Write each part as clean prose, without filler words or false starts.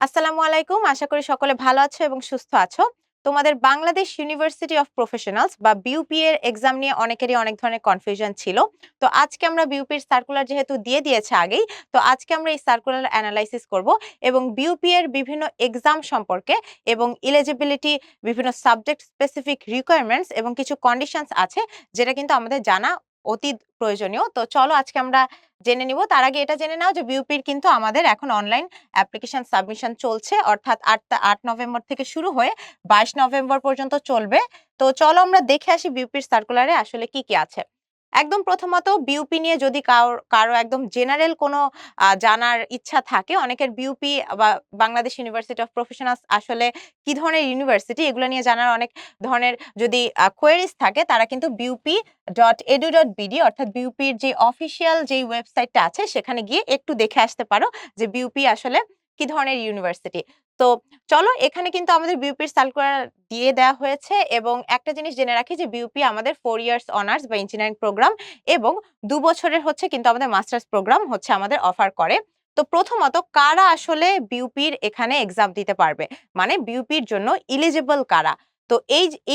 আসসালামু আলাইকুম। আশা করি সকলে ভালো আছো এবং সুস্থ আছো। তোমাদের বাংলাদেশ ইউনিভার্সিটি অফ প্রফেশনালস বা বিইউপি এর এক্সাম নিয়ে অনেকেরই অনেক ধরনের কনফিউশন ছিল। তো আজকে আমরা বিইউপির সার্কুলার যেহেতু দিয়ে দিয়েছে আগেই, তো আজকে আমরা এই সার্কুলার অ্যানালাইসিস করব এবং বিইউপি এর বিভিন্ন এক্সাম সম্পর্কে এবং এলিজিবিলিটি, বিভিন্ন সাবজেক্ট স্পেসিফিক রিকোয়ারমেন্টস এবং কিছু কন্ডিশনস আছে যেটা কিন্তু আমাদের জানা অতি প্রয়োজনীয়। তো চলো আজকে আমরা জেনে নিব। তার আগে এটা জেনে নাও যে বিইউপির কিন্তু আমাদের এখন অনলাইন অ্যাপ্লিকেশন সাবমিশন চলছে, অর্থাৎ ৮ নভেম্বর থেকে শুরু হয়ে ২২ নভেম্বর পর্যন্ত চলবে। তো চলো আমরা দেখে আসি বিউপির সার্কুলারে আসলে কি কি আছে। একদম প্রথমত বিউপি নিয়ে যদি কারো একদম জেনারেল কোনো জানার ইচ্ছা থাকে, অনেকের বিউপি বা বাংলাদেশ ইউনিভার্সিটি অফ প্রফেশনালস আসলে কি ধরনের ইউনিভার্সিটি এগুলো নিয়ে জানার অনেক ধরনের যদি কোয়েরিজ থাকে, তারা কিন্তু বিউপি.edu.bd অর্থাৎ বিউপির যে অফিসিয়াল যে ওয়েবসাইটটা আছে সেখানে গিয়ে একটু দেখে আসতে পারো যে বিউপি আসলে কি ধরনের ইউনিভার্সিটি। তো চলো, এখানে কিন্তু আমাদের বিউপির সার্কুলার দিয়ে দেওয়া হয়েছে এবং একটা জিনিস জেনে রাখি যে বিউপি আমাদের 4 ইয়ার্স অনার্স বা ইঞ্জিনিয়ারিং প্রোগ্রাম এবং ২ বছরের হচ্ছে কিন্তু আমাদের মাস্টার্স প্রোগ্রাম হচ্ছে আমাদের অফার করে। তো প্রথমত কারা আসলে বিউপির এখানে এক্সাম দিতে পারবে, মানে বিউপির জন্য এলিজিবল কারা। তো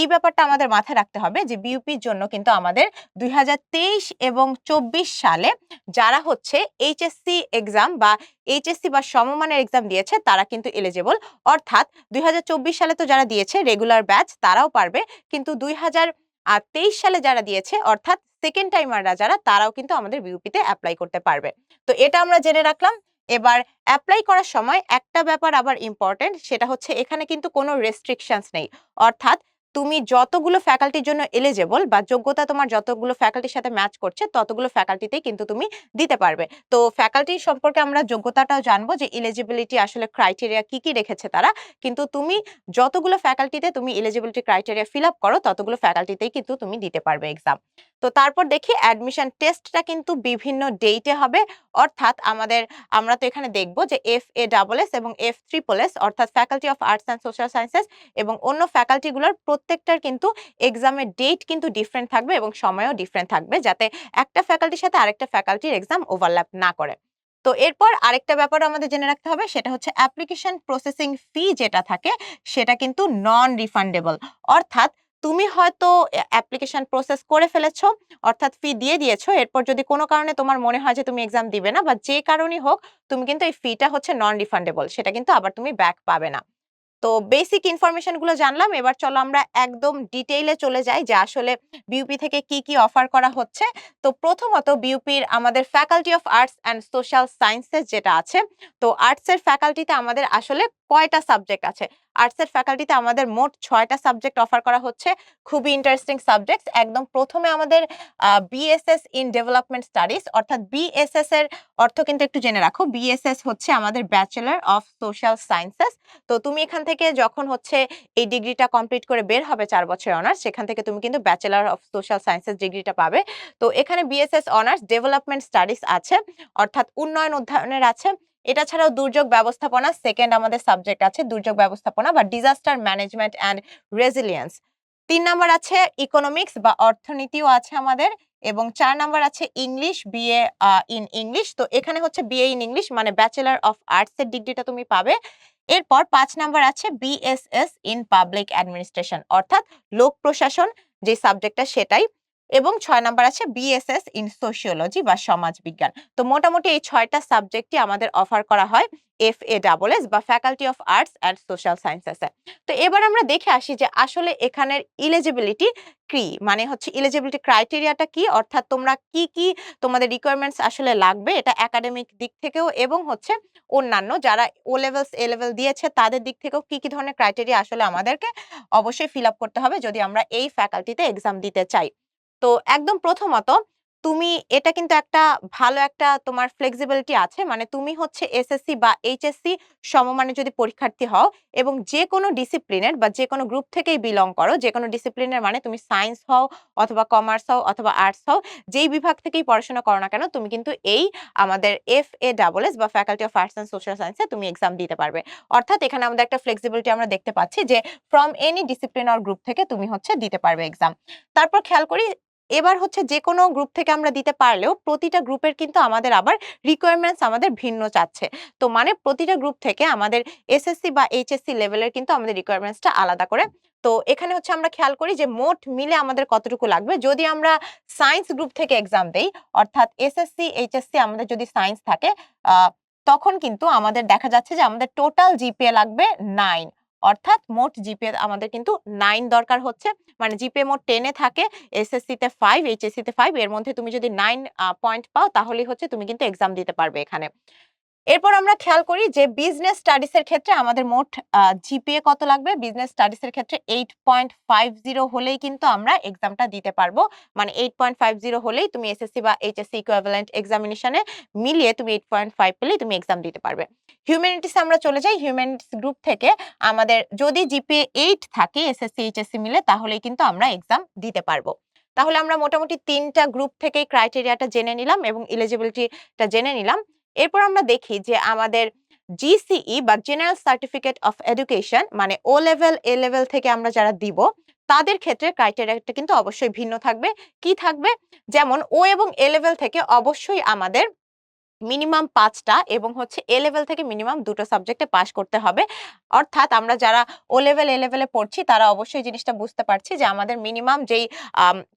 এই ব্যাপারটা আমাদের মাথায় রাখতে হবে যে বিউপির জন্য কিন্তু আমাদের ২০২৩ এবং ২৪ সালে যারা হচ্ছে এইচএসসি এক্সাম বা এইচএসসি বা সমমানের এক্সাম দিয়েছে তারা কিন্তু এলিজিবল। অর্থাৎ ২০২৪ সালে তো যারা দিয়েছে রেগুলার ব্যাচ তারাও পারবে, কিন্তু ২০২৩ সালে যারা দিয়েছে অর্থাৎ সেকেন্ড টাইমাররা যারা, তারাও কিন্তু আমাদের বিউপিতে অ্যাপ্লাই করতে পারবে। তো এটা আমরা জেনে রাখলাম। এবার অ্যাপ্লাই করার সময় একটা ব্যাপার আবার ইম্পর্টেন্ট, সেটা হচ্ছে এখানে কিন্তু কোনো রেস্ট্রিকশনস নেই। অর্থাৎ তুমি যতগুলো ফ্যাকাল্টির জন্য এলিজিবল বা যোগ্যতা তোমার যতগুলো ফ্যাকাল্টির সাথে ম্যাচ করছে ততগুলো ফ্যাকাল্টিতেই কিন্তু তুমি দিতে পারবে। তো ফ্যাকাল্টি সম্পর্কে আমরা যোগ্যতাটাও জানবো যে এলিজিবিলিটি আসলে ক্রাইটেরিয়া কি কি রেখেছে তারা। কিন্তু তুমি যতগুলো ফ্যাকাল্টিতে তুমি এলিজিবিলিটি ক্রাইটেরিয়া ফিল আপ করো ততগুলো ফ্যাকাল্টিতেই কিন্তু তুমি দিতে পারবে এক্সাম। তো তারপর দেখি অ্যাডমিশন টেস্টটা কিন্তু বিভিন্ন ডেটে হবে। অর্থাৎ আমরা তো এখানে দেখব যে FASS এবং FSSS অর্থাৎ faculty of arts and social sciences এবং অন্য ফ্যাকাল্টিগুলোর প্রত্যেকটার কিন্তু এক্সামের ডেট কিন্তু ডিফারেন্ট থাকবে এবং সময়ও ডিফারেন্ট থাকবে, যাতে একটা ফ্যাকাল্টির সাথে আরেকটা ফ্যাকাল্টির এক্সাম ওভারল্যাপ না করে। তো এরপর আরেকটা ব্যাপার আমাদের জেনে রাখতে হবে, সেটা হচ্ছে অ্যাপ্লিকেশন প্রসেসিং ফি যেটা থাকে সেটা কিন্তু নন রিফান্ডেবল। অর্থাৎ তুমি হয়তো অ্যাপ্লিকেশন প্রসেস করে ফেলেছো, অর্থাৎ ফি দিয়ে দিয়েছো, এরপর যদি কোনো কারণে তোমার মনে হয় যে তুমি এক্সাম দিবে না বা যে কারণেই হোক, তুমি কিন্তু এই ফিটা হচ্ছে নন রিফান্ডেবল, সেটা কিন্তু আবার তুমি ব্যাক পাবে না। তো বেসিক ইনফরমেশন গুলো জানলাম। এবার চলো আমরা একদম ডিটেইলে চলে যাই যে আসলে বিউপি থেকে কি কি অফার করা হচ্ছে। তো প্রথমত বিউপির আমাদের faculty of arts and social sciences যেটা আছে, তো আর্টসের ফ্যাকাল্টিতে আমাদের আসলে কয়টা সাবজেক্ট আছে? আর্টসের ফ্যাকাল্টিতে আমাদের মোট ৬টা সাবজেক্ট অফার করা হচ্ছে। খুবই ইন্টারেস্টিং সাবজেক্টস। একদম প্রথমে আমাদের বিএসএস ইন ডেভেলপমেন্ট স্টাডিজ, অর্থাৎ বিএসএস এর অর্থ কিন্তু একটু জেনে রাখো। বিএসএস হচ্ছে আমাদের ব্যাচেলর অফ সোশ্যাল সায়েন্সেস। তো তুমি এখান থেকে যখন হচ্ছে এই ডিগ্রিটা কমপ্লিট করে বের হবে ৪ বছরের অনার্স, সেখান থেকে তুমি কিন্তু ব্যাচেলর অফ সোশ্যাল সায়েন্সেস ডিগ্রিটা পাবে। তো এখানে বিএসএস অনার্স ডেভেলপমেন্ট স্টাডিজ আছে, অর্থাৎ উন্নয়ন অধ্যয়নের আছে। এটা ছাড়াও দুর্যোগ ব্যবস্থাপনা সেকেন্ড আমাদের সাবজেক্ট আছে, দুর্যোগ ব্যবস্থাপনা বা disaster management and resilience. ৩ number আছে ইকোনমিক্স বা অর্থনীতিও আছে আমাদের, এবং ৪ নাম্বার আছে ইংলিশ, বিএ ইন ইংলিশ। তো এখানে হচ্ছে বিএ ইন ইংলিশ মানে ব্যাচেলর অফ আর্টস এর ডিগ্রিটা তুমি পাবে। এরপর ৫ নাম্বার আছে বিএসএস ইন পাবলিক অ্যাডমিনিস্ট্রেশন, অর্থাৎ লোক প্রশাসন যে সাবজেক্টটা সেটাই, এবং ৬ নাম্বার আছে বিএসএস ইন সোশিওলজি বা সমাজ বিজ্ঞান। তো মোটামুটি এই ৬টা সাবজেক্টই আমাদের অফার করা হয় FASS বা faculty of arts and social sciences এ। তো এবার আমরা দেখে আসি যে আসলে এখানের এলিজিবিলিটি কি, মানে হচ্ছে এলিজিবিলিটি ক্রাইটেরিয়াটা কি, অর্থাৎ তোমরা কি কি তোমাদের রিকোয়ারমেন্টস আসলে লাগবে এটা একাডেমিক দিক থেকেও এবং হচ্ছে অন্যান্য যারা ও লেভেলস এ লেভেল দিয়েছে তাদের দিক থেকেও কি কি ধরনের ক্রাইটেরিয়া আসলে আমাদেরকে অবশ্যই ফিল আপ করতে হবে যদি আমরা এই ফ্যাকাল্টিতে এক্সাম দিতে চাই। তো একদম প্রথমত তুমি এটা কিন্তু একটা ভালো একটা তোমার ফ্লেক্সিবিলিটি আছে, মানে তুমি হচ্ছে এসএসসি বা এইচএসসি সমমানের যদি পরীক্ষার্থী হও এবং যে কোনো ডিসিপ্লিনের বা যে কোনো গ্রুপ থেকেই বিলং করো, যে কোনো ডিসিপ্লিনের মানে তুমি সায়েন্স হও অথবা কমার্স হও অথবা আর্টস হও, যেই বিভাগ থেকেই পড়াশোনা করো না কেন তুমি কিন্তু এই আমাদের FASS বা faculty of arts and social সায়েন্সে তুমি এক্সাম দিতে পারবে। অর্থাৎ এখানে আমাদের একটা ফ্লেক্সিবিলিটি আমরা দেখতে পাচ্ছি যে from any discipline or group থেকে তুমি হচ্ছে দিতে পারবে এক্সাম। তারপর খেয়াল করি এবার হচ্ছে যে কোনো গ্রুপ থেকে আমরা দিতে পারলেও প্রতিটা গ্রুপের কিন্তু আমাদের আবার রিকোয়ারমেন্টস আমাদের ভিন্ন চাচ্ছে। তো মানে প্রতিটা গ্রুপ থেকে আমাদের এসএসসি বা এইচএসসি লেভেলের কিন্তু আমাদের রিকোয়ারমেন্টসটা আলাদা করে। তো এখানে হচ্ছে আমরা খেয়াল করি যে মোট মিলে আমাদের কতটুকু লাগবে। যদি আমরা সায়েন্স গ্রুপ থেকে এক্সাম দেই, অর্থাৎ এসএসসি, এইচএসসি আমাদের যদি সায়েন্স থাকে, আ তখন কিন্তু আমাদের দেখা যাচ্ছে যে আমাদের টোটাল জিপিএ লাগবে 9। অর্থাৎ মোট জিপিএ আমাদের কিন্তু 9 দরকার হচ্ছে। মানে জিপিএ মোট 10 এ থাকে, এসএসসি তে 5, এইচএসসি তে 5, এর মধ্যে তুমি যদি 9 পয়েন্ট পাও তাহলেই হচ্ছে তুমি কিন্তু এক্সাম দিতে পারবে এখানে। এরপর আমরা খেয়াল করি যে বিজনেস স্টাডিজ এর ক্ষেত্রে আমাদের মোট জিপিএ কত লাগবে। বিজনেস স্টাডিজ এর ক্ষেত্রে 8.50 হলেই কিন্তু আমরা এক্সামটা দিতে পারবো। মানে 8.50 হলেই তুমি এসএসসি বা এইচএসসি ইকুইভ্যালেন্ট এক্সামিনেশনে মিলিয়ে তুমি 8.5 পেলেই তুমি এক্সাম দিতে পারবে। হিউম্যানিটিস আমরা চলে যাই। হিউম্যানিটিস গ্রুপ থেকে আমাদের যদি জিপিএ 8 থাকে এসএসসি এইচএসসি মিলে তাহলেই কিন্তু আমরা এক্সাম দিতে পারবো। তাহলে আমরা মোটামুটি 3টা গ্রুপ থেকেই ক্রাইটেরিয়াটা জেনে নিলাম এবং এলিজিবিলিটিটা জেনে নিলাম। এরপর আমরা দেখি যে আমাদের জিসিই বা জেনারেল সার্টিফিকেট অফ এডুকেশন, মানে ও লেভেল, এ লেভেল থেকে আমরা যারা দিব তাদের ক্ষেত্রে ক্রাইটেরিয়াটা কিন্তু অবশ্যই ভিন্ন থাকবে। কি থাকবে? যেমন ও এবং এ লেভেল থেকে অবশ্যই আমাদের মিনিমাম 5টা এবং হচ্ছে এ লেভেল থেকে মিনিমাম 2টো সাবজেক্টে পাস করতে হবে। অর্থাৎ আমরা যারা ও লেভেল, এ লেভেলে পড়ছি তারা অবশ্যই জিনিসটা বুঝতে পারছি যে আমাদের মিনিমাম যেই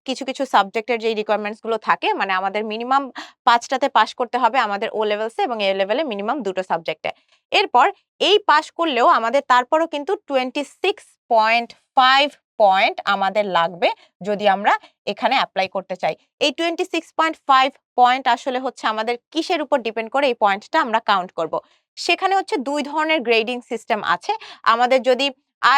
কিছু সাবজেক্টের যেই রিকোয়ারমেন্টস গুলো থাকে, মানে আমাদের মিনিমাম 5টাতে পাস করতে হবে আমাদের ও লেভেলসে এবং এ লেভেলে মিনিমাম 2টো সাবজেক্টে। এরপর এই পাস করলেও আমাদের তারপরও কিন্তু 26.5 পয়েন্ট আমাদের লাগবে যদি আমরা এখানে এপ্লাই করতে চাই। এই 26.5 পয়েন্ট আসলে হচ্ছে আমাদের কিসের উপর ডিপেন্ড করে এই পয়েন্টটা আমরা কাউন্ট করব। সেখানে হচ্ছে 2 ধরনের গ্রেডিং সিস্টেম আছে। আমাদের যদি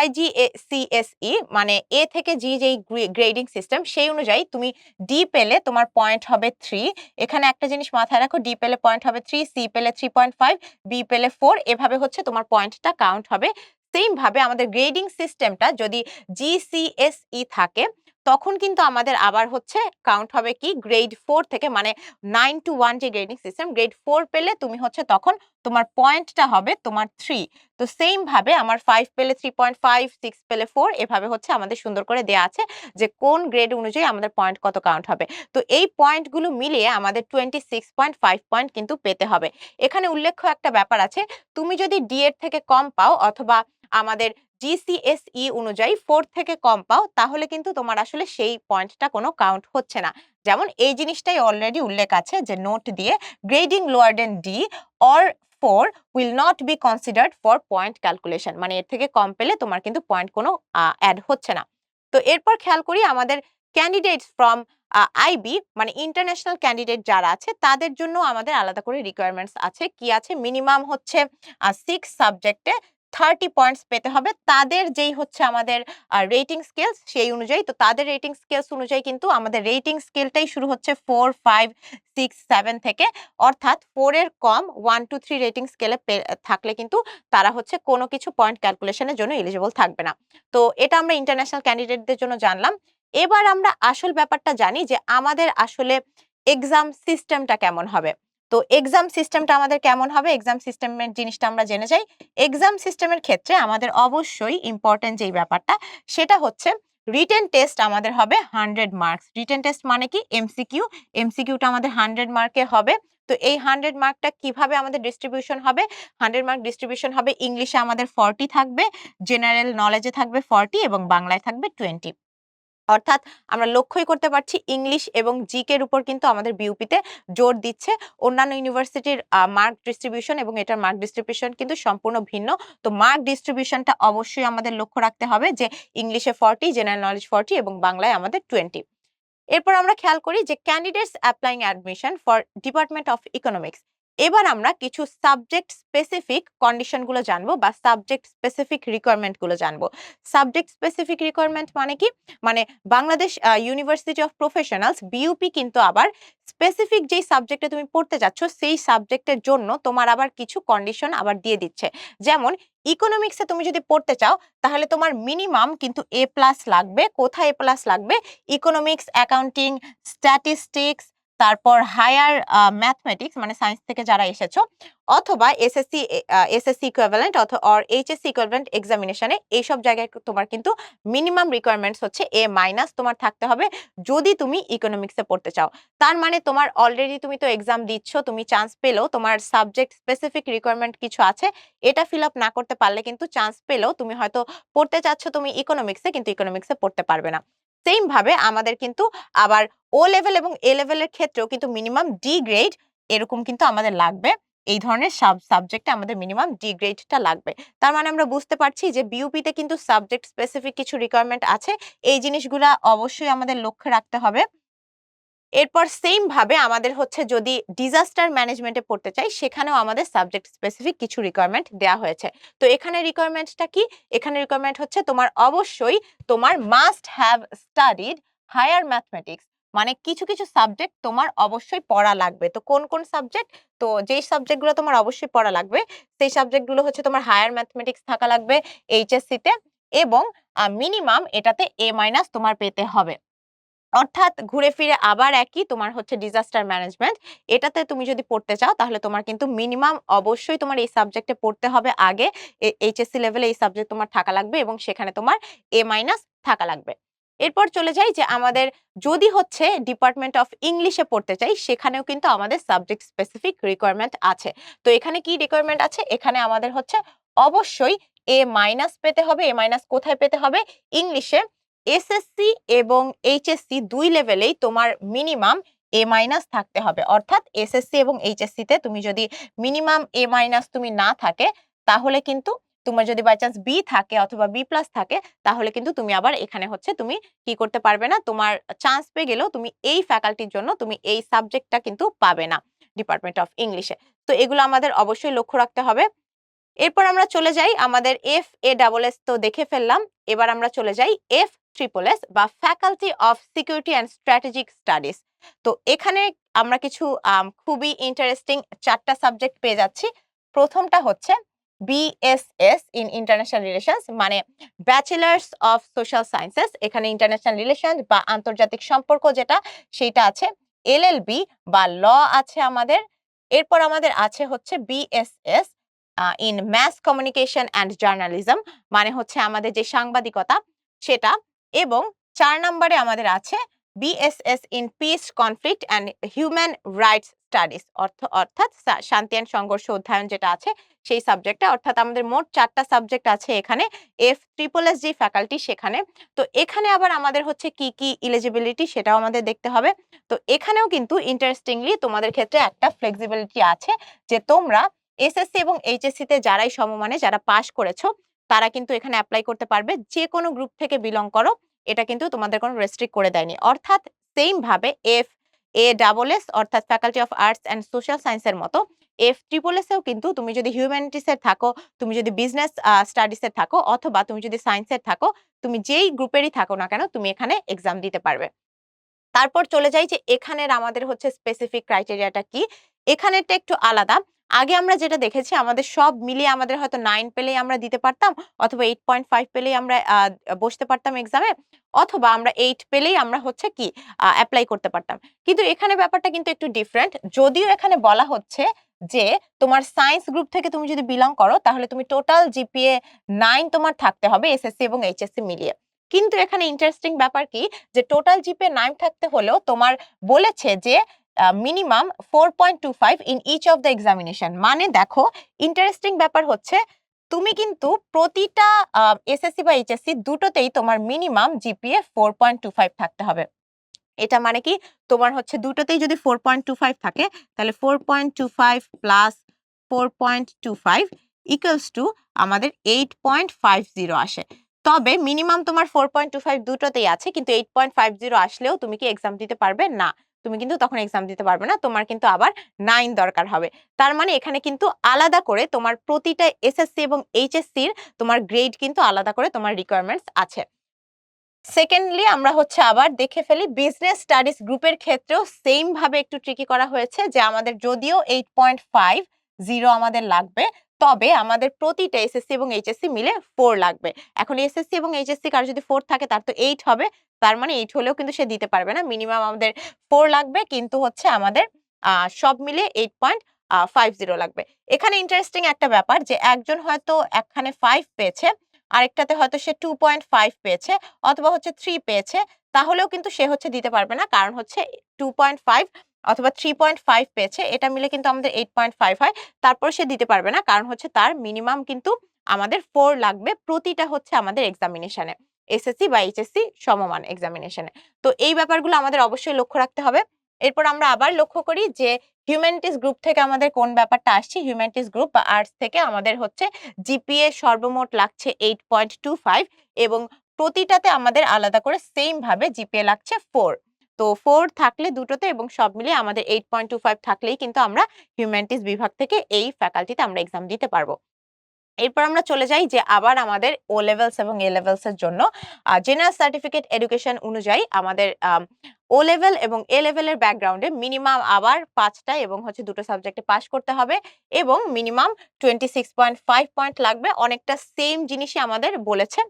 IGCSE মানে A থেকে G যেই গ্রেডিং সিস্টেম সেই অনুযায়ী তুমি ডি পেলে তোমার পয়েন্ট হবে 3। এখানে একটা জিনিস মাথায় রাখো, ডি পেলে পয়েন্ট হবে 3, সি পেলে 3.5, বি পেলে 4, এভাবে হচ্ছে তোমার পয়েন্টটা কাউন্ট হবে। সেম ভাবে আমাদের গ্রেডিং সিস্টেমটা যদি GCSE থাকে তখন কিন্তু আমাদের আবার হচ্ছে কাউন্ট হবে কি গ্রেড 4 থেকে, মানে 9 to 1 যে গ্রেডিং সিস্টেম, গ্রেড 4 পেলে তুমি হচ্ছে তখন তোমার পয়েন্টটা হবে তোমার 3। তো সেম ভাবে আমার 5 পেলে 3.5, 6 পেলে 4, এভাবে হচ্ছে আমাদের সুন্দর করে দেয়া আছে যে কোন গ্রেড অনুযায়ী আমাদের পয়েন্ট কত কাউন্ট হবে। তো এই পয়েন্টগুলো মিলিয়ে আমাদের 26.5 পয়েন্ট কিন্তু পেতে হবে। এখানে উল্লেখ্য একটা ব্যাপার আছে, তুমি যদি ডি এর থেকে কম পাও অথবা আমাদের GCSE অনুযায়ী 4 থেকে কম পাও তাহলে কিন্তু তোমার আসলে সেই পয়েন্টটা কোনো কাউন্ট হচ্ছে না। যেমন এই জিনিসটাই অলরেডি উল্লেখ আছে যে নোট দিয়ে grading lower then D or 4 will not be considered for point calculation, মানে এর থেকে কম পেলে তোমার কিন্তু পয়েন্ট কোনো অ্যাড হচ্ছে না। তো এরপর খেয়াল করি আমাদের ক্যান্ডিডেটস ফ্রম আইবি মানে ইন্টারন্যাশনাল ক্যান্ডিডেট যারা আছে তাদের জন্য আমাদের আলাদা করে রিকোয়ারমেন্টস আছে। কি আছে? মিনিমাম হচ্ছে 6 সাবজেক্টে 30 পয়েন্টস পেতে হবে। তাদের যেই হচ্ছে আমাদের রেটিং স্কেলস সেই অনুযায়ী, তো তাদের রেটিং স্কেলস অনুযায়ী কিন্তু আমাদের রেটিং স্কেলটাই শুরু হচ্ছে 4, 5, 6, 7 থেকে। অর্থাৎ 4 এর কম 1 to 3 রেটিং স্কেলে থাকলে কিন্তু তারা হচ্ছে কোনো কিছু পয়েন্ট ক্যালকুলেশনের জন্য এলিজিবল থাকবে না। তো এটা আমরা ইন্টারন্যাশনাল ক্যান্ডিডেটদের জন্য জানলাম। এবার আমরা আসল ব্যাপারটা জানি যে আমাদের আসলে এক্সাম সিস্টেমটা কেমন হবে। তো এক্সাম সিস্টেমটা আমাদের কেমন হবে, এক্সাম সিস্টেমের জিনিসটা আমরা জেনে যাই। এক্সাম সিস্টেমের ক্ষেত্রে আমাদের অবশ্যই ইম্পর্টেন্ট যেই ব্যাপারটা সেটা হচ্ছে রিটেন টেস্ট আমাদের হবে 100 মার্কস। রিটেন টেস্ট মানে কি? এমসিকিউ। এমসিকিউটা আমাদের 100 মার্কের হবে। তো এই 100 মার্কটা কিভাবে আমাদের ডিস্ট্রিবিউশন হবে? 100 মার্ক ডিস্ট্রিবিউশন হবে, ইংলিশে আমাদের 40 থাকবে, জেনারেল নলেজে থাকবে 40 এবং বাংলায় থাকবে 20। অর্থাৎ আমরা লক্ষ্যই করতে পারছি ইংলিশ এবং জিকের উপর কিন্তু আমাদের বিউপিতে জোর দিচ্ছে। অন্যান্য ইউনিভার্সিটির মার্ক ডিস্ট্রিবিউশন এবং এটার মার্ক ডিস্ট্রিবিউশন কিন্তু সম্পূর্ণ ভিন্ন। তো মার্ক ডিস্ট্রিবিউশনটা অবশ্যই আমাদের লক্ষ্য রাখতে হবে যে ইংলিশে 40, জেনারেল নলেজ 40 এবং বাংলায় আমাদের 20। এরপর আমরা খেয়াল করি যে candidates applying admission for department of economics. এবার আমরা কিছু সাবজেক্ট স্পেসিফিক কন্ডিশন গুলো জানবো বা সাবজেক্ট স্পেসিফিক রিকোয়ারমেন্ট গুলো জানবো। সাবজেক্ট স্পেসিফিক রিকোয়ারমেন্ট মানে কি? মানে Bangladesh university of professionals BUP কিন্তু আবার স্পেসিফিক যেই সাবজেক্টে তুমি পড়তে যাচ্ছ সেই সাবজেক্টের জন্য তোমার আবার কিছু কন্ডিশন আবার দিয়ে দিচ্ছে। যেমন ইকোনমিক্সে তুমি যদি পড়তে চাও তাহলে তোমার মিনিমাম কিন্তু এ প্লাস লাগবে। কোথায় এ প্লাস লাগবে? ইকোনমিক্স, অ্যাকাউন্টিং, স্ট্যাটিস্টিক্স, তারপর হায়ার ম্যাথমেটিক্স মানে সায়েন্স থেকে যারা এসেছো, অথবা এসএসসি ইকুইভ্যালেন্ট অথবা এইচএসসি ইকুইভ্যালেন্ট এক্সামিনেশনে এইসব জায়গায় তোমার কিন্তু মিনিমাম রিকোয়ারমেন্টস হচ্ছে A- তোমার থাকতে হবে যদি তুমি ইকোনমিক্সে পড়তে চাও। তার মানে তোমার অলরেডি তুমি তো এক্সাম দিচ্ছ, তুমি চান্স পেলেও তোমার সাবজেক্ট স্পেসিফিক রিকোয়ারমেন্ট কিছু আছে, এটা ফিল আপ না করতে পারলে কিন্তু চান্স পেলেও তুমি হয়তো পড়তে চাচ্ছ তুমি ইকোনমিক্সে, কিন্তু ইকোনমিক্সে পড়তে পারবে না। সেম ভাবে আমাদের কিন্তু আবার ও লেভেল এবং এ লেভেলের ক্ষেত্রেও কিন্তু মিনিমাম ডি গ্রেড এরকম কিন্তু আমাদের লাগবে। এই ধরনের সাবজেক্টে আমাদের মিনিমাম ডি গ্রেডটা লাগবে। তার মানে আমরা বুঝতে পারছি যে বিইউপিতে কিন্তু সাবজেক্ট স্পেসিফিক কিছু রিকোয়ারমেন্ট আছে, এই জিনিসগুলা অবশ্যই আমাদের লক্ষ্য রাখতে হবে। এরপর সেম ভাবে আমাদের হচ্ছে যদি ডিজাস্টার ম্যানেজমেন্টে পড়তে চাই, সেখানেও আমাদের সাবজেক্ট স্পেসিফিক কিছু রিকোয়ারমেন্ট দেওয়া হয়েছে। তো এখানে রিকোয়ারমেন্টটা কি? এখানে রিকোয়ারমেন্ট হচ্ছে তোমার অবশ্যই তোমার must have studied higher mathematics, মানে কিছু কিছু সাবজেক্ট তোমার অবশ্যই পড়া লাগবে। তো কোন কোন সাবজেক্ট? তো যেই সাবজেক্টগুলো তোমার অবশ্যই পড়া লাগবে সেই সাবজেক্টগুলো হচ্ছে তোমার হায়ার ম্যাথমেটিক্স থাকা লাগবে এইচএসসি তে, এবং মিনিমাম এটাতে A- তোমার পেতে হবে। অর্থাৎ ঘুরে ফিরে আবার একই তোমার হচ্ছে ডিজাস্টার ম্যানেজমেন্ট, এটাতে তুমি যদি পড়তে চাও তাহলে তোমার কিন্তু মিনিমাম অবশ্যই তোমার এই সাবজেক্টে পড়তে হবে আগে। এইচএসসি লেভেলে এই সাবজেক্ট তোমার থাকা লাগবে এবং সেখানে তোমার A- থাকা লাগবে। এরপর চলে যাই যে আমাদের যদি হচ্ছে ডিপার্টমেন্ট অফ ইংলিশে পড়তে চাই, সেখানেও কিন্তু আমাদের সাবজেক্ট স্পেসিফিক রিকোয়ারমেন্ট আছে। তো এখানে কি রিকোয়ারমেন্ট আছে? এখানে আমাদের হচ্ছে অবশ্যই A- পেতে হবে। A- কোথায় পেতে হবে? ইংলিশে। এসএসসি এবং এইচএসসি দুই লেভেলেই তোমার মিনিমাম A- থাকতে হবে। অর্থাৎ এসএসসি এবং এইচএসসি তে তুমি যদি মিনিমাম A- তুমি না থাকে, তাহলে কিন্তু তোমার যদি বাই চান্স বি থাকে অথবা B+ থাকে, তাহলে কিন্তু তুমি আবার এখানে হচ্ছে তুমি কি করতে পারবে না, তোমার চান্স পেয়ে গেলেও তুমি এই ফ্যাকাল্টির জন্য তুমি এই সাবজেক্টটা কিন্তু পাবে না ডিপার্টমেন্ট অফ ইংলিশে। তো এগুলো আমাদের অবশ্যই লক্ষ্য রাখতে হবে। এরপর আমরা চলে যাই আমাদের FASS তো দেখে ফেললাম। এবার আমরা চলে যাই FSSS বা faculty of security and strategic studies. তো এখানে আমরা কিছু খুবই ইন্টারেস্টিং 4টা সাবজেক্ট পেয়ে যাচ্ছি। প্রথমটা হচ্ছে BSS ইন ইন্টারন্যাশনাল রিলেশনস, মানে ব্যাচেলার্স অফ সোশ্যাল সায়েন্সেস। এখানে ইন্টারন্যাশনাল রিলেশন বা আন্তর্জাতিক সম্পর্ক যেটা, সেটা আছে। LLB বা ল আছে আমাদের। এরপর আমাদের আছে হচ্ছে BSS in mass communication and journalism, মানে হচ্ছে আমাদের যে সাংবাদিকতা সেটা। এবং 4 নম্বরে আমাদের আছে BSS in peace conflict and human rights studies, অর্থাৎ শান্তি অ্যান্ড সংঘর্ষ অধ্যয়ন যেটা আছে সেই সাবজেক্টটা। অর্থাৎ আমাদের মোট 4টা সাবজেক্ট আছে এখানে FSSS যে ফ্যাকাল্টি সেখানে। তো এখানে আবার আমাদের হচ্ছে কি কি এলিজিবিলিটি সেটাও আমাদের দেখতে হবে। তো এখানেও কিন্তু ইন্টারেস্টিংলি তোমাদের ক্ষেত্রে একটা ফ্লেক্সিবিলিটি আছে যে তোমরা এসএসসি এবং এইচএসসি তে যারাই সমমানে যারা পাশ করেছো, তারা কিন্তু এখানে অ্যাপ্লাই করতে পারবে। যে কোনো গ্রুপ থেকে বিলং করো, এটা কিন্তু তোমাদের কোনো রেস্ট্রিক্ট করে দেয়নি। অর্থাৎ সেম ভাবে FASS অর্থাৎ faculty of arts and social সায়েন্সের মতো FSSS এও কিন্তু তুমি যদি হিউম্যানিটিস এর থাকো, তুমি যদি বিজনেস স্টাডিজ এর থাকো, অথবা তুমি যদি সায়েন্সের থাকো, তুমি যেই গ্রুপেরই থাকো না কেন তুমি এখানে এক্সাম দিতে পারবে। তারপর চলে যাই যে এখানের আমাদের হচ্ছে স্পেসিফিক ক্রাইটেরিয়াটা কি। এখানেরটা একটু আলাদা। আগে আমরা যেটা দেখেছি আমাদের সব মিলিয়ে আমাদের হয়তো 9 পেলেই আমরা দিতে পারতাম, অথবা 8.5 পেলেই আমরা বসতে পারতাম এক্সামে, অথবা আমরা 8 পেলেই আমরা হচ্ছে কি অ্যাপ্লাই করতে পারতাম। কিন্তু এখানে ব্যাপারটা কিন্তু একটু ডিফারেন্ট। যদিও এখানে বলা হচ্ছে যে তোমার সায়েন্স গ্রুপ থেকে তুমি যদি বিলং করো, তাহলে তুমি টোটাল জিপিএ 9 তোমার থাকতে হবে এসএসসি এবং এইচএসসি মিলিয়ে। কিন্তু এখানে ইন্টারেস্টিং ব্যাপার কি, যে টোটাল জিপিএ 9 থাকতে হলেও তোমার বলেছে যে minimum 4.25 in each of the examination. মানে দেখো, ইন্টারেস্টিং ব্যাপার হচ্ছে তুমি কিন্তু প্রতিটা এসএসসি বা এইচএসসি দুটোতেই তোমার মিনিমাম জিপিএ 4.25 থাকতে হবে। এটা মানে কি, তোমার হচ্ছে দুটোতেই যদি 4.25 থাকে, তাহলে 4.25 প্লাস 4.25 ইকুয়ালস টু আমাদের 8.50 আসে। তবে মিনিমাম তোমার 4.25 দুটোতেই আছে, কিন্তু 8.50 আসলেও তুমি কি এক্সাম দিতে পারবে না। তুমি কিন্তু তখন এক্সাম দিতে পারবে না, তোমার কিন্তু আবার 9 দরকার হবে। তার মানে এখানে কিন্তু আলাদা করে তোমার প্রতিটা এসএসসি এবং এইচএসসির তোমার গ্রেড কিন্তু আলাদা করে তোমার রিকোয়ারমেন্টস আছে। সেকেন্ডলি আমরা হচ্ছে আবার দেখে ফেলি বিজনেস স্টাডিজ গ্রুপের ক্ষেত্রেও সেম ভাবে একটু ট্রিকি করা হয়েছে, যে আমাদের যদিও 8.50 আমাদের লাগবে, তবে আমাদের প্রতিটা এসএসসি এবং এইচএসসি মিলে 4 লাগবে। এখন এসএসসি এবং এইচএসসি কার যদি 4 থাকে তার তো 8 হবে। তার মানে 8 হলেও কিন্তু সে দিতে পারবে না। মিনিমাম আমাদের 4 লাগবে, কিন্তু হচ্ছে আমাদের সব মিলে 8.50 লাগবে। এখানে ইন্টারেস্টিং একটা ব্যাপার যে একজন হয়তো একখানে 5 পেয়েছে, আরেকটাতে হয়তো সে 2.5 পেয়েছে অথবা হচ্ছে 3 পেয়েছে। তাহলেও কিন্তু সে হচ্ছে দিতে পারবে না। কারণ হচ্ছে 2.5 অথবা 3.5 পেয়েছে, এটা মিলে কিন্তু আমাদের 8.5 হয়। তারপর সে দিতে পারবে না। কারণ হচ্ছে তার মিনিমাম কিন্তু আমাদের 4 লাগবে প্রতিটা হচ্ছে আমাদের এক্সামিনেশনে। এসএসসি বা এইচএসসি সমমান এক্সামিনেশনে। তো এই ব্যাপারগুলো আমাদের অবশ্যই লক্ষ্য রাখতে হবে। এরপর আমরা আবার লক্ষ্য করি যে হিউম্যানিটিস গ্রুপ থেকে আমাদের কোন ব্যাপারটা আসছে। হিউম্যানিটিস গ্রুপ বা আর্টস থেকে আমাদের হচ্ছে জিপিএ সর্বমোট লাগছে 8.25 এবং প্রতিটাতে আমাদের আলাদা করে সেম ভাবে জিপিএ লাগছে 4। তো 4 থাকলে দুটোতে এবং সব মিলিয়ে আমাদের 8.25 থাকলেই কিন্তু আমরা হিউম্যানিটিস বিভাগ থেকে এই ফ্যাকাল্টিতে আমরা এক্সাম দিতে পারবো। এরপর আমরা চলে যাই যে আবার আমাদের ও লেভেলস এবং এ লেভেলস এর জন্য জেনারেল সার্টিফিকেট এডুকেশন অনুযায়ী আমাদের ও লেভেল এবং এ লেভেলের ব্যাকগ্রাউন্ডে মিনিমাম আবার 5টা এবং হচ্ছে দুটো সাবজেক্টে পাস করতে হবে এবং মিনিমাম 26.5 পয়েন্ট লাগবে। অনেকটা সেম জিনিসই আমাদের বলেছে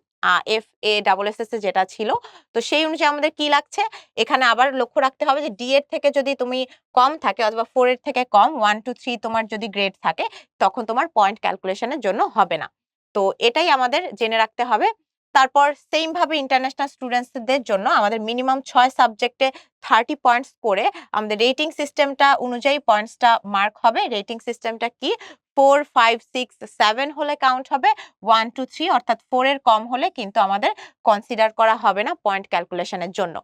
FA/SSS এ যেটা ছিল। তো সেই অনুযায়ী আমাদের কি লাগছে, এখানে আবার লক্ষ্য রাখতে হবে যে ডি এর থেকে যদি তুমি কম থাকে অথবা 4 এর থেকে কম 1 to 3 তোমার যদি গ্রেড থাকে তখন তোমার পয়েন্ট ক্যালকুলেশনের জন্য হবে না। তো এটাই আমাদের জেনে রাখতে হবে। তারপর সেইম ভাবে ইন্টারন্যাশনাল স্টুডেন্টসদের জন্য আমাদের মিনিমাম 6 সাবজেক্টে 30 পয়েন্টস করে আমাদের রেটিং সিস্টেমটা অনুযায়ী পয়েন্টসটা মার্ক হবে। রেটিং সিস্টেমটা কি 4, 5, 6, 7 হলে কাউন্ট হবে। 1 to 3 অর্থাৎ 4 এর কম হলে কিন্তু আমাদের কনসিডার করা হবে না পয়েন্ট ক্যালকুলেশনের জন্য।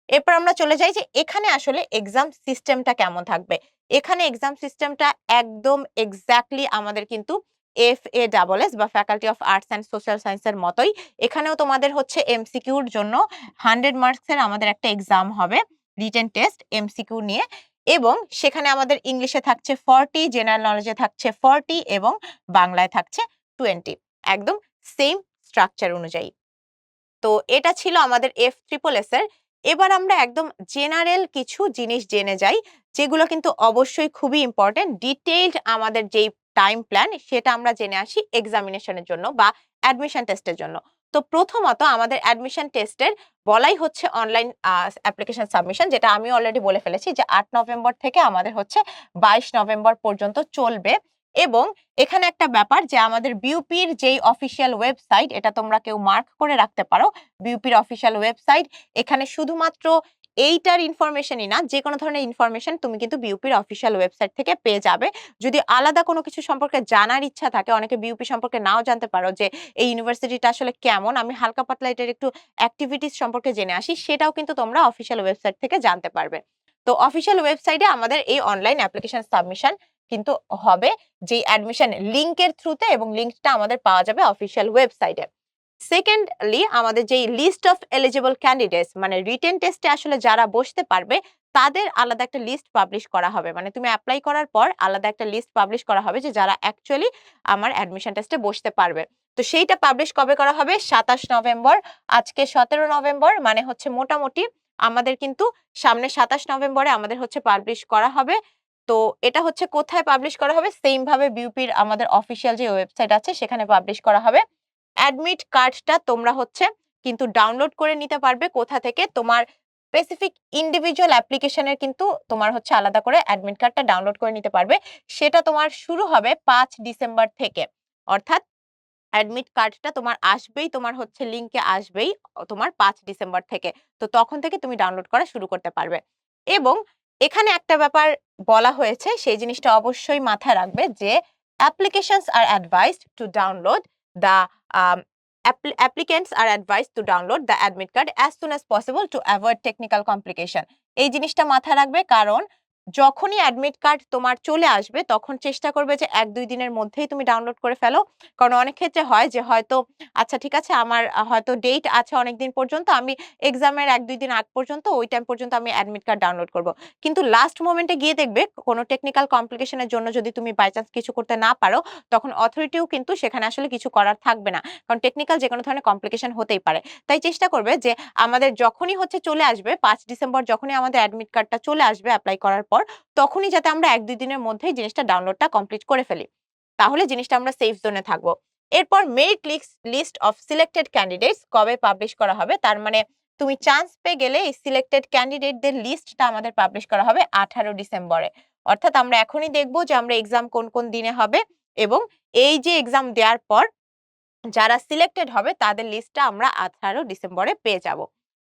এরপর আমরা চলে যাই যে এখানে আসলে এক্সাম সিস্টেমটা কেমন থাকবে। এখানে এক্সাম সিস্টেমটা একদম এক্সাক্টলি আমাদের কিন্তু FASS বা faculty of arts and social science এর মতোই। এখানেও তোমাদের হচ্ছে এমসিকিউর জন্য 100 মার্কস এর আমাদের একটা এক্সাম হবে, রিটেন টেস্ট এমসিকিউ নিয়ে। এবং সেখানে আমাদের ইংলিশে থাকছে 40, জেনারেল নলেজে থাকছে 40 এবং বাংলায় থাকছে 20, একদম সেম স্ট্রাকচার অনুযায়ী। তো এটা ছিল আমাদের FSSS এর। এবার আমরা একদম জেনারেল কিছু জিনিস জেনে যাই, যেগুলো কিন্তু অবশ্যই খুবই ইম্পর্টেন্ট। ডিটেইলড আমাদের যেই টাইম প্ল্যান সেটা আমরা জেনে আসি এক্সামিনেশনের জন্য বা অ্যাডমিশন টেস্টের জন্য। তো প্রথমত আমাদের অ্যাডমিশন টেস্টের বলাই হচ্ছে অনলাইন অ্যাপ্লিকেশন সাবমিশন, যেটা আমি অলরেডি বলে ফেলেছি যে 8 নভেম্বর থেকে আমাদের হচ্ছে 22 নভেম্বর পর্যন্ত চলবে। এবং এখানে একটা ব্যাপার যে আমাদের বিউপির যেই অফিসিয়াল ওয়েবসাইট, এটা তোমরা কেউ মার্ক করে রাখতে পারো, বিউপির অফিসিয়াল ওয়েবসাইট। এখানে শুধুমাত্র এইটার ইনফরমেশনই না, যে কোনো ধরনের ইনফরমেশন তুমি কিন্তু বিউপির অফিসিয়াল ওয়েবসাইট থেকে পেয়ে যাবে। যদি আলাদা কোনো কিছু সম্পর্কে জানার ইচ্ছা থাকে, অনেকে বিউপি সম্পর্কে নাও জানতে পারো যে এই ইউনিভার্সিটিটা আসলে কেমন, আমি হালকা পাতলা এটার একটু অ্যাক্টিভিটিস সম্পর্কে জেনে আসি, সেটাও কিন্তু তোমরা অফিসিয়াল ওয়েবসাইট থেকে জানতে পারবে। তো অফিসিয়াল ওয়েবসাইটে আমাদের এই অনলাইন অ্যাপ্লিকেশন সাবমিশন কিন্তু হবে, যে অ্যাডমিশন লিংকের থ্রুতে, এবং লিংকটা আমাদের পাওয়া যাবে অফিসিয়াল ওয়েবসাইটে। সেকেন্ডলি আমাদের যেই লিস্ট অফ এলিজিবল ক্যান্ডিডেটস, মানে রিটেন টেস্টে আসলে যারা বসতে পারবে তাদের আলাদা একটা লিস্ট পাবলিশ করা হবে। মানে তুমি অ্যাপ্লাই করার পর আলাদা একটা লিস্ট পাবলিশ করা হবে যে যারা অ্যাকচুয়ালি আমার অ্যাডমিশন টেস্টে বসতে পারবে। তো সেইটা পাবলিশ কবে করা হবে? 27 নভেম্বর। আজকে 17 নভেম্বর, মানে হচ্ছে মোটামুটি আমাদের কিন্তু সামনে 27 নভেম্বরে আমাদের হচ্ছে পাবলিশ করা হবে। তো এটা হচ্ছে কোথায় পাবলিশ করা হবে? সেম ভাবে বিউপির আমাদের অফিসিয়াল যে ওয়েবসাইট আছে সেখানে পাবলিশ করা হবে। অ্যাডমিট কার্ডটা তোমরা হচ্ছে কিন্তু ডাউনলোড করে নিতে পারবে কোথা থেকে? তোমার স্পেসিফিক ইন্ডিভিজুয়াল অ্যাপ্লিকেশনের কিন্তু তোমার হচ্ছে আলাদা করে অ্যাডমিট কার্ডটা ডাউনলোড করে নিতে পারবে। সেটা তোমার শুরু হবে 5 ডিসেম্বর থেকে। অর্থাৎ অ্যাডমিট কার্ডটা তোমার আসবেই, তোমার হচ্ছে লিংকে আসবেই তোমার 5 ডিসেম্বর থেকে। তো তখন থেকে তুমি ডাউনলোড করা শুরু করতে পারবে। এবং এখানে একটা ব্যাপার বলা হয়েছে, সেই জিনিসটা অবশ্যই মাথায় রাখবে যে applications are advised to download the um, applicants are advised to download the admit card as soon as possible to avoid technical complication। এই জিনিসটা মাথায় রাখবে, কারণ যখনই অ্যাডমিট কার্ড তোমার চলে আসবে তখন চেষ্টা করবে যে 1-2 দিনের মধ্যেই তুমি ডাউনলোড করে ফেলো। কারণ অনেক ক্ষেত্রে হয় যে হয়তো আচ্ছা ঠিক আছে, আমার হয়তো ডেট আছে অনেকদিন পর্যন্ত, আমি এক্সামের 1-2 দিন আগ পর্যন্ত ওই টাইম পর্যন্ত আমি অ্যাডমিট কার্ড ডাউনলোড করব। কিন্তু লাস্ট মোমেন্টে গিয়ে দেখবে কোনো টেকনিক্যাল কমপ্লিকেশন এর জন্য যদি তুমি বাই চান্স কিছু করতে না পারো, তখন অথরিটিও কিন্তু সেখানে আসলে কিছু করার থাকবে না। কারণ টেকনিক্যাল যেকোনো ধরনের কমপ্লিকেশন হতেই পারে। তাই চেষ্টা করবে যে আমাদের যখনই হচ্ছে চলে আসবে 5 ডিসেম্বর, যখনই আমাদের অ্যাডমিট কার্ডটা চলে আসবে অ্যাপ্লাই করার পর, তখনই যাতে আমরা 1-2 দিনের মধ্যেই জিনিসটা ডাউনলোডটা কমপ্লিট করে ফেলি। তাহলে জিনিসটা আমরা সেফ জোনে থাকবো। এরপর merit list of selected candidates কবে পাবলিশ করা হবে, তার মানে তুমি চান্স পেয়ে গেলে এই সিলেক্টেড ক্যান্ডিডেটদের লিস্টটা আমাদের পাবলিশ করা হবে 18 ডিসেম্বরে। অর্থাৎ আমরা এখনই দেখবো যে আমরা এক্সাম কোন কোন দিনে হবে, এবং এই যে এক্সাম দেওয়ার পর যারা সিলেক্টেড হবে তাদের লিস্টটা আমরা 18 ডিসেম্বরে পেয়ে যাব।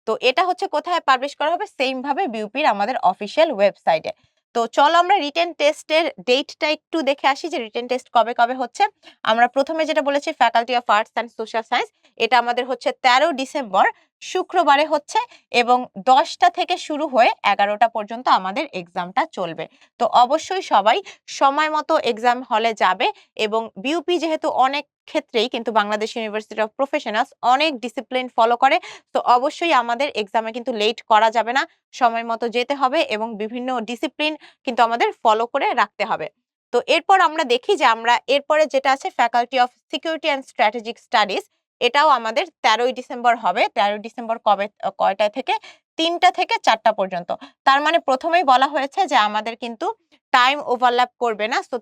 তো এটা হচ্ছে কোথায় পাবলিশ করা হবে, সেম ভাবে বিউপির আমাদের অফিসিয়াল ওয়েবসাইটে। তো চলো আমরা রিটেন টেস্টের ডেটটা একটু দেখে আসি যে রিটেন টেস্ট কবে কবে হচ্ছে। আমরা প্রথমে যেটা বলেছি faculty of arts and social science, এটা আমাদের হচ্ছে 13 ডিসেম্বর শুক্রবারে হচ্ছে, এবং 10টা থেকে শুরু হয়ে 11টা পর্যন্ত আমাদের এক্সামটা চলবে। তো অবশ্যই সবাই সময় মতো এক্সাম হলে যাবে, এবং বিউপি যেহেতু অনেক ক্ষেত্রেই কিন্তু বাংলাদেশ ইউনিভার্সিটি অফ প্রফেশনালস অনেক ডিসিপ্লিন ফলো করে, তো অবশ্যই আমাদের এক্সামে কিন্তু লেট করা যাবে না, সময় মতো যেতে হবে এবং বিভিন্ন ডিসিপ্লিন কিন্তু আমাদের ফলো করে রাখতে হবে। তো এরপর আমরা দেখি যে আমরা এরপরে যেটা আছে faculty of security and strategic studies, এটাও আমাদের 13ই ডিসেম্বর হবে। 13 ডিসেম্বর কবে কয়টা থেকে, 3টা থেকে 4টা পর্যন্ত। তার মানে প্রথমেই বলা হয়েছে যে আমাদের কিন্তু টাইম ওভারল্যাপ করবে না। তো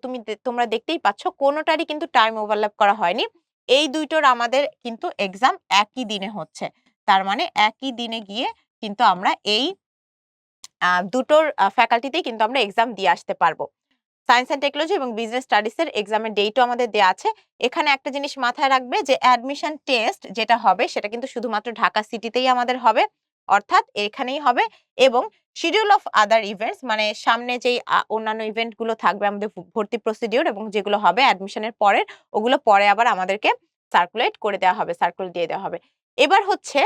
তোমরা দেখতেই পাচ্ছ কোনোটারই কিন্তু টাইম ওভারল্যাপ করা হয়নি। এই দুইটোর আমাদের কিন্তু এক্সাম একই দিনে হচ্ছে। তার মানে একই দিনে গিয়ে কিন্তু আমরা এই দুটোর ফ্যাকাল্টিতেই কিন্তু আমরা এক্সাম দিয়ে আসতে পারবো। সায়েন্স অ্যান্ড টেকনোলজি এবং বিজনেস স্টাডিজ এর এক্সামের ডেটও আমাদের দেয়া আছে। এখানে একটা জিনিস মাথায় রাখবে যে অ্যাডমিশন টেস্ট যেটা হবে সেটা কিন্তু শুধুমাত্র ঢাকা সিটিতেই আমাদের হবে, অর্থাৎ এখানেই হবে। এবং শিডিউল অফ আদার ইভেন্টস, মানে সামনে যেই অন্যান্য ইভেন্ট গুলো থাকবে আমাদের ভর্তি প্রসিডিউর এবং যেগুলো হবে অ্যাডমিশনের পরের, ওগুলো পরে আবার আমাদেরকে সার্কুলেট করে দেওয়া হবে, সার্কুলার দিয়ে দেওয়া হবে। এবার হচ্ছে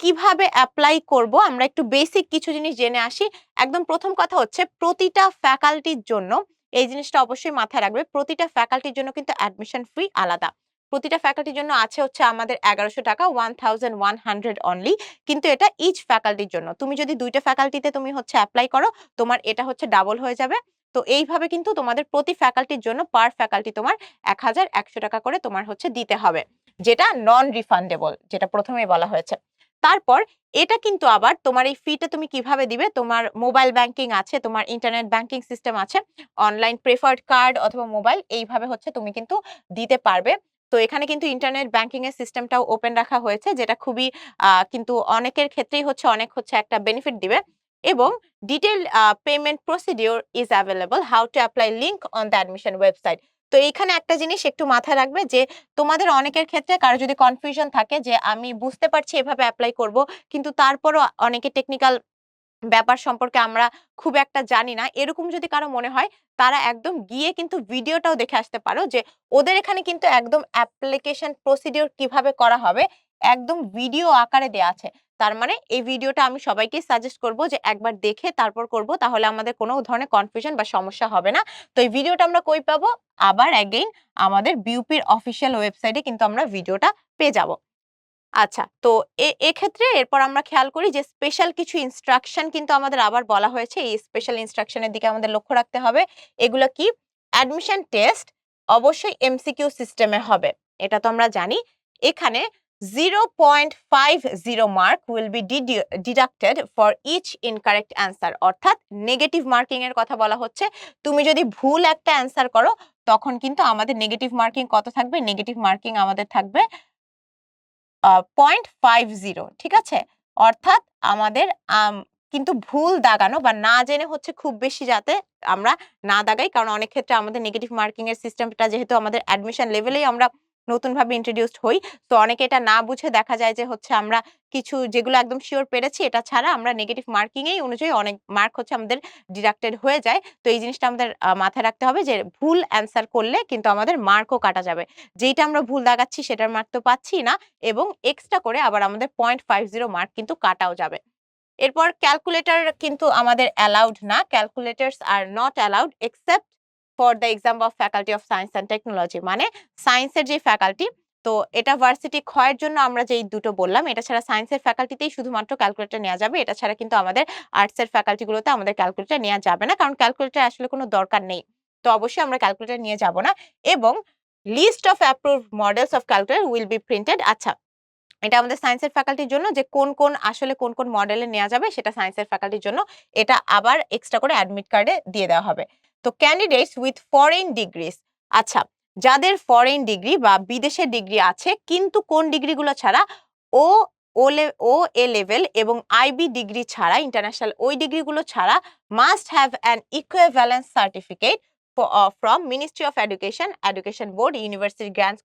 কিভাবে অ্যাপ্লাই করব, আমরা একটু বেসিক কিছু জিনিস জেনে আসি। একদম প্রথম কথা হচ্ছে প্রতিটা ফ্যাকাল্টির জন্য এই জিনিসটা অবশ্যই মাথায় রাখবে, প্রতিটা ফ্যাকাল্টির জন্য কিন্তু অ্যাডমিশন ফি আলাদা। প্রতিটা ফ্যাকাল্টির জন্য আছে হচ্ছে আমাদের 1100 টাকা, 1100 অনলি। কিন্তু এটা ইচ ফ্যাকাল্টির জন্য। তুমি যদি 2টা ফ্যাকাল্টিতে তুমি হচ্ছে অ্যাপ্লাই করো, তোমার এটা হচ্ছে ডাবল হয়ে যাবে। তো এইভাবে কিন্তু তোমাদের প্রতি ফ্যাকাল্টির জন্য পার ফ্যাকাল্টি তোমার 1100 টাকা করে তোমার হচ্ছে দিতে হবে, যেটা নন রিফান্ডেবল, যেটা প্রথমেই বলা হয়েছে। তারপর এটা কিন্তু আবার তোমার এই ফিটা তুমি কিভাবে দিবে, তোমার মোবাইল ব্যাংকিং আছে, তোমার ইন্টারনেট ব্যাংকিং সিস্টেম আছে, অনলাইন প্রেফার্ড কার্ড অথবা মোবাইল, এইভাবে হচ্ছে তুমি কিন্তু দিতে পারবে। তো এখানে কিন্তু ইন্টারনেট ব্যাংকিং এর সিস্টেমটাও ওপেন রাখা হয়েছে, যেটা খুবই কিন্তু অনেকের ক্ষেত্রেই হচ্ছে অনেক হচ্ছে একটা বেনিফিট দিবে। এবং detail payment procedure is available, how to apply link on the admission website. তো এইখানে একটা জিনিস একটু মাথায় রাখবে যে তোমাদের অনেকের ক্ষেত্রে কারো যদি কনফিউশন থাকে যে আমি বুঝতে পারছি এভাবে অ্যাপ্লাই করব, কিন্তু তারপরও অনেকে টেকনিক্যাল ব্যাপার সম্পর্কে আমরা খুব একটা জানি না, এরকম যদি কারো মনে হয়, তারা একদম গিয়ে কিন্তু ভিডিওটাও দেখে আসতে পারো, যে ওদের এখানে কিন্তু একদম অ্যাপ্লিকেশন প্রসিডিওর কিভাবে করা হবে একদম ভিডিও আকারে দেয়া আছে। তার মানে এই ভিডিওটা আমি সবাইকে সাজেস্ট করব যে একবার দেখে তারপর করব, তাহলে আমাদের কোনো ধরনের কনফিউশন বা সমস্যা হবে না। তো এই ভিডিওটা আমরা কই পাবো, আবার অ্যাগেইন আমাদের বিউপির অফিসিয়াল ওয়েবসাইটে কিন্তু আমরা ভিডিওটা পেয়ে যাব। আচ্ছা, তো এক্ষেত্রে এরপর আমরা খেয়াল করি যে স্পেশাল কিছু ইনস্ট্রাকশন কিন্তু আমাদের আবার বলা হয়েছে। এই স্পেশাল ইনস্ট্রাকশনের দিকে আমাদের লক্ষ্য রাখতে হবে। এগুলো কি? অ্যাডমিশন টেস্ট অবশ্যই এমসিকিউ সিস্টেমে হবে। এটা তো আমরা জানি। এখানে 0.50 mark will be deducted for each incorrect answer, অর্থাৎ নেগেটিভ মার্কিং এর কথা বলা হচ্ছে। তুমি যদি ভুল একটা অ্যান্সার করো, তখন কিন্তু আমাদের নেগেটিভ মার্কিং কত থাকবে? নেগেটিভ মার্কিং আমাদের থাকবে 0.50, ঠিক আছে? অর্থাৎ আমাদের কিন্তু ভুল দাগানো বা না জেনে হচ্ছে খুব বেশি যাতে আমরা না দাগাই। কারণ অনেক ক্ষেত্রে আমাদের নেগেটিভ মার্কিং এর সিস্টেমটা যেহেতু আমাদের অ্যাডমিশন লেভেলেই আমরা নতুনভাবে ইন্ট্রোডিউসড হই। তো অনেকে এটা না বুঝে দেখা যায় যে হচ্ছে আমরা কিছু যেগুলো একদম সিওর পেরেছি এটা ছাড়া আমরা নেগেটিভ মার্কিং এই অনুযায়ী অনেক মার্ক হচ্ছে আমাদের ডিডাক্টেড হয়ে যায়। তো এই জিনিসটা আমাদের মাথায় রাখতে হবে যে ভুল অ্যান্সার করলে কিন্তু আমাদের মার্কও কাটা যাবে। যেইটা আমরা ভুল দাগাচ্ছি সেটার মার্ক তো পাচ্ছি না, এবং এক্সট্রা করে আবার আমাদের 0.50 মার্ক কিন্তু কাটাও যাবে। এরপর ক্যালকুলেটর কিন্তু আমাদের অ্যালাউড না। Calculators are not allowed except for the exam of faculty of science and technology, মানে সায়েন্সের যে ফ্যাকাল্টি, তো এটা ভার্সিটি ক্ষয়ের জন্য আমরা যেই দুটো বললাম, এটা ছাড়া সায়েন্সের ফ্যাকাল্টিতেই শুধুমাত্র ক্যালকুলেটর নেওয়া যাবে। এটা ছাড়া কিন্তু আমাদের আর্টসের ফ্যাকাল্টিগুলোতে আমাদের ক্যালকুলেটর নেওয়া যাবে না, কারণ ক্যালকুলেটর আসলে কোনো দরকার নেই। তো অবশ্যই আমরা ক্যালকুলেটর নিয়ে যাব না। এবং list of approved models of calculator will be printed. আচ্ছা, এটা আমাদের সায়েন্সের ফ্যাকাল্টির জন্য যে কোন মডেলে নেওয়া যাবে সেটা সায়েন্সের ফ্যাকাল্টির জন্য, এটা আবার এক্সট্রা করে অ্যাডমিট কার্ডে দিয়ে দেওয়া হবে। তো ক্যান্ডিডেটস উইথ ফরেন ডিগ্রিজ, আচ্ছা, যাদের ফরেন ডিগ্রি বা বিদেশের ডিগ্রি আছে কিন্তু কোন ডিগ্রিগুলো ছাড়া ও ও এ লেভেল এবং আইবি ডিগ্রি ছাড়া ইন্টারন্যাশনাল ওই ডিগ্রিগুলো ছাড়া must have an equivalence certificate from ministry of education, education board, university grants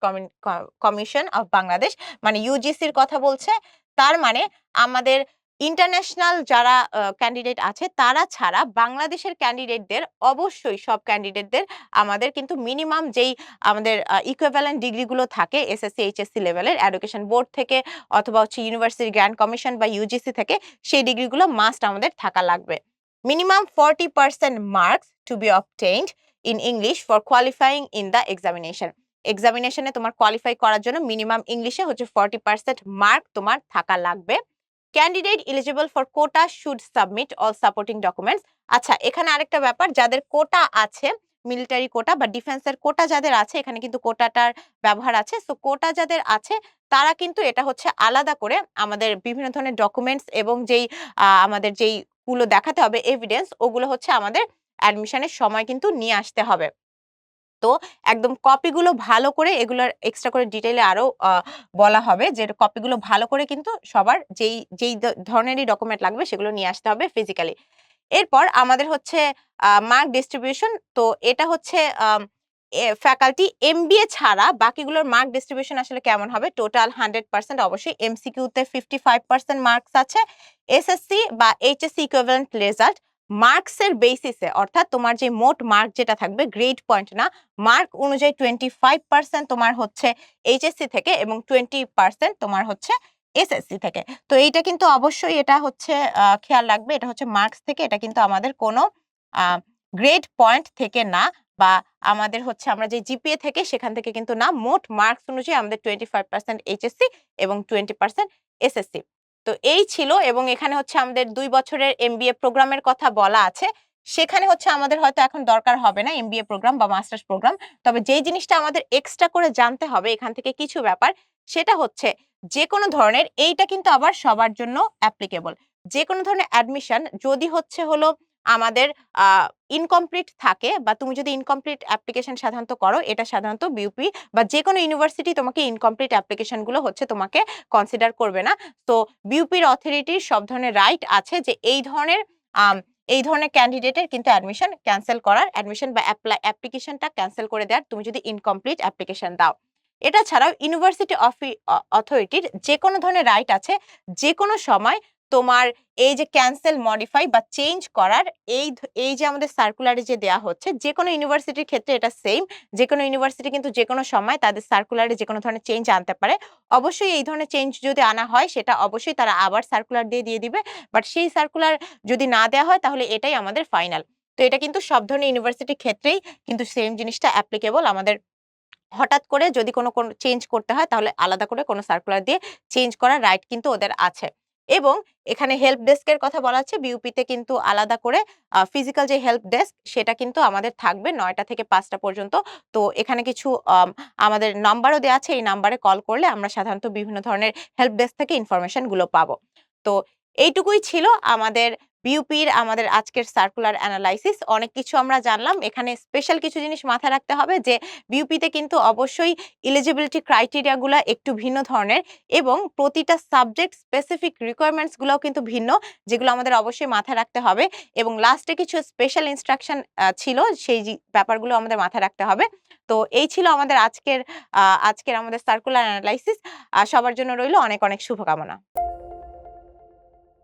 commission of Bangladesh, মানে ইউজিসির কথা বলছে। তার মানে আমাদের ইন্টারন্যাশনাল যারা ক্যান্ডিডেট আছে তারা ছাড়া বাংলাদেশের ক্যান্ডিডেটদের অবশ্যই সব ক্যান্ডিডেটদের আমাদের কিন্তু মিনিমাম যেই আমাদের ইকুইভ্যালেন্ট ডিগ্রিগুলো থাকে এসএসসি এইচএসসি লেভেলের এডুকেশন বোর্ড থেকে অথবা হচ্ছে ইউনিভার্সিটি গ্র্যান্ড কমিশন বা ইউজিসি থেকে সেই ডিগ্রিগুলো মাস্ট আমাদের থাকা লাগবে। Minimum 40% marks to be obtained in English for qualifying in the examination. এক্সামিনেশনে তোমার কোয়ালিফাই করার জন্য মিনিমাম ইংলিশে হচ্ছে 40% মার্ক তোমার থাকা লাগবে। Candidate eligible for quota should submit all supporting documents. আচ্ছা, এখানে আরেকটা ব্যাপার, যাদের কোটা আছে মিলিটারি কোটা বা ডিফেন্সের কোটা যাদের আছে, এখানে কিন্তু কোটাটার ব্যবহার আছে। সো কোটা যাদের আছে তারা কিন্তু এটা হচ্ছে আলাদা করে আমাদের বিভিন্ন ধরনের ডকুমেন্টস এবং যেই আমাদের যেই গুলো দেখাতে হবে এভিডেন্স, ওগুলো হচ্ছে আমাদের অ্যাডমিশনের সময় কিন্তু নিয়ে আসতে হবে। তো একদম কপিগুলো ভালো করে, এগুলোর এক্সট্রা করে ডিটেইলে আরো বলা হবে যে কপিগুলো ভালো করে কিন্তু সবার যেই যেই ধরনেরই ডকুমেন্ট লাগবে সেগুলো নিয়ে আসতে হবে ফিজিক্যালি। এরপর আমাদের হচ্ছে মার্ক ডিস্ট্রিবিউশন। তো এটা হচ্ছে ফ্যাকাল্টি এমবিএ ছাড়া বাকিগুলোর মার্ক ডিস্ট্রিবিউশন আসলে কেমন হবে। টোটাল 100% অবশ্যই, এমসিকিউতে 55% মার্কস আছে। এসএসসি বা এইচএসসি ইকুইভ্যালেন্ট রেজাল্ট মার্কসের বেসিসে, অর্থাৎ তোমার যে মোট মার্ক যেটা থাকবে গ্রেড পয়েন্ট না, মার্ক অনুযায়ী 25% তোমার হচ্ছে এইচএসসি থেকে এবং 20% তোমার হচ্ছে এসএসসি থেকে। তো এইটা কিন্তু অবশ্যই এটা হচ্ছে খেয়াল রাখবে, এটা হচ্ছে মার্কস থেকে, এটা কিন্তু আমাদের কোনো গ্রেড পয়েন্ট থেকে না, বা আমাদের হচ্ছে আমরা যে জিপিএ থেকে সেখান থেকে কিন্তু না, মোট মার্কস অনুযায়ী আমাদের 25% এইচএসসি এবং 20% এসএসসি। তো এই ছিল, এবং এখানে হচ্ছে আমাদের 2 বছরের এমবিএ প্রোগ্রামের কথা বলা আছে। সেখানে হচ্ছে আমাদের হয়তো এখন দরকার হবে না এমবিএ প্রোগ্রাম বা মাস্টার্স প্রোগ্রাম। তবে যেই জিনিসটা আমাদের এক্সট্রা করে জানতে হবে এখান থেকে কিছু ব্যাপার, সেটা হচ্ছে যেকোনো ধরনের, এইটা কিন্তু আবার সবার জন্য অ্যাপ্লিকেবল, যেকোনো ধরনের অ্যাডমিশন যদি হচ্ছে হলো আমাদের ইনকমপ্লিট থাকে, বা তুমি যদি ইনকমপ্লিট অ্যাপ্লিকেশন সাধারণত করো, এটা সাধারণত বিউপি বা যেকোনো ইউনিভার্সিটি তোমাকে ইনকমপ্লিট অ্যাপ্লিকেশন গুলো হচ্ছে তোমাকে কনসিডার করবে না। তো বিউপির অথরিটির সব ধরনের রাইট আছে যে এই ধরনের ক্যান্ডিডেটের কিন্তু অ্যাডমিশন ক্যান্সেল করার, অ্যাডমিশন বা অ্যাপ্লিকেশনটা ক্যান্সেল করে দেওয়ার, তুমি যদি ইনকমপ্লিট অ্যাপ্লিকেশন দাও। এটা ছাড়াও ইউনিভার্সিটি অথরিটির যে কোনো ধরনের রাইট আছে যে কোনো সময় তোমার এই যে ক্যান্সেল, মডিফাই বা চেঞ্জ করার, এই যে আমাদের সার্কুলারে যে দেয়া হচ্ছে, যে কোনো ইউনিভার্সিটির ক্ষেত্রে এটা সেম। যে কোনো ইউনিভার্সিটি কিন্তু যে কোনো সময় তাদের সার্কুলারে যে কোনো ধরনের চেঞ্জ আনতে পারে। অবশ্যই এই ধরনের চেঞ্জ যদি আনা হয় সেটা অবশ্যই তারা আবার সার্কুলার দিয়ে দিবে। বাট সেই সার্কুলার যদি না দেয়া হয় তাহলে এটাই আমাদের ফাইনাল। তো এটা কিন্তু সব ধরনের ইউনিভার্সিটির ক্ষেত্রেই কিন্তু সেম জিনিসটা অ্যাপ্লিকেবল। আমাদের হঠাৎ করে যদি কোনো চেঞ্জ করতে হয় তাহলে আলাদা করে কোনো সার্কুলার দিয়ে চেঞ্জ করার রাইট কিন্তু ওদের আছে। এবং এখানে হেল্প ডেস্কের কথা বলা আছে, বিউপিতে কিন্তু আলাদা করে ফিজিক্যাল যে হেল্প ডেস্ক সেটা কিন্তু আমাদের থাকবে 9টা থেকে 5টা পর্যন্ত। তো এখানে কিছু আমাদের নাম্বারও দেওয়া আছে, এই নাম্বারে কল করলে আমরা সাধারণত বিভিন্ন ধরনের হেল্প ডেস্ক থেকে ইনফরমেশন গুলো পাবো। তো এইটুকুই ছিল আমাদের বিউপির আমাদের আজকের সার্কুলার অ্যানালাইসিস। অনেক কিছু আমরা জানলাম। এখানে স্পেশাল কিছু জিনিস মাথায় রাখতে হবে যে বিউপিতে কিন্তু অবশ্যই এলিজিবিলিটি ক্রাইটেরিয়া গুলা একটু ভিন্ন ধরনের, এবং প্রতিটা সাবজেক্ট স্পেসিফিক রিকোয়ারমেন্টস গুলাও কিন্তু ভিন্ন, যেগুলো আমাদের অবশ্যই মাথায় রাখতে হবে। এবং লাস্টে কিছু স্পেশাল ইনস্ট্রাকশন ছিল, সেই ব্যাপারগুলো আমাদের মাথায় রাখতে হবে। তো এই ছিল আমাদের আজকের আমাদের সার্কুলার অ্যানালাইসিস। সবার জন্য রইল অনেক অনেক শুভকামনা।